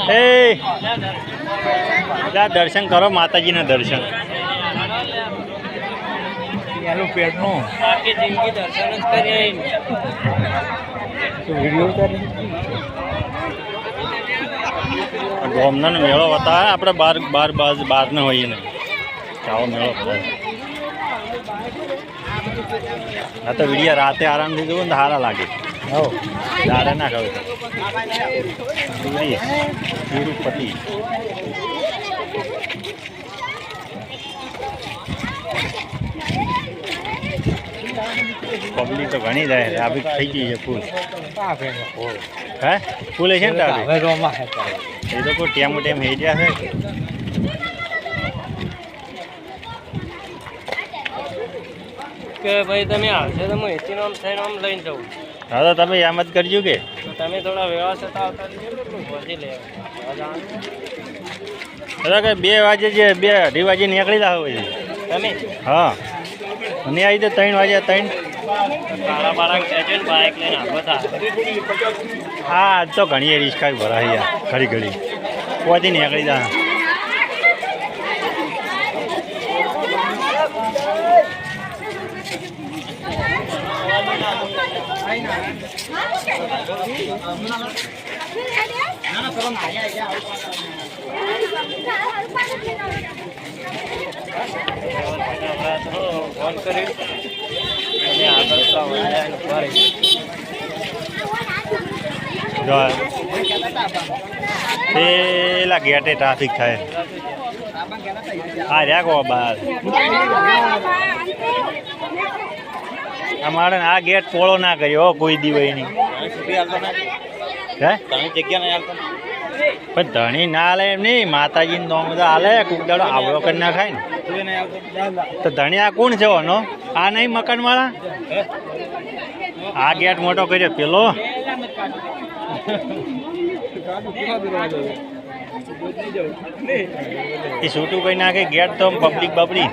એ દર્શન કરો માતાજીના દર્શન. એનું પેટનું આખી જિંદગી દર્શન જ કરીએ. વિડીયો ઉતારે ગોમનો મેળો બતાવે આપણે બહાર ન હોઈએ ને આવો મેળો બતાવે. આ તો વિડીયો રાતે આરામથી જોવું ને સારા લાગે. હો દાડે ના ખાવ તિરુપતિ પબ્લિક તો ઘણી જાય ટ્રાફિક થઈ ગઈ છે ફૂલ. હે ફૂલ છે ને ટ્રાફિક એ તો કોઈ ટેમ થઈ ગયા છે. કે ભાઈ તમે આવશે તો હું એસી નામ થઈને આમ લઈને જાઉં. હા તો તમે એમ જ કરજો કે તમે થોડા વ્યવસ્થિત આવતા પહોંચી લે. કે 2 વાગે જે 2-2:30 વાગે નીકળી જાવ હોય તમે હા અને આવી તો 3 વાગે 3 બાળા ખેંચે ને બાઇક લઈને આગળ થાય. હા આજ તો ઘણી રિસ્કા ભરાય યાર ઘડી પહોંચી નીકળી જા. ફોન કરી અને આગળ પેલા ગેટે ટ્રાફિક થાય. હા રહ્યા કહો બહાર અમારે આ ગેટ પોળો ના કર્યો કોઈ દિવસ નહીં. હે પણ ધણી ના હાલે એમ નહીં માતાજીને દોમ બધા હાલે કોક દાડો આવડો કરી ના ખાય ને તો ધણી આ કોણ છે ઓનો આ નહીં મકાનવાળા આ ગેટ મોટો કર્યો પેલો એ છૂટું કઈ નાખે ગેટ તો પબ્લિક બબડી.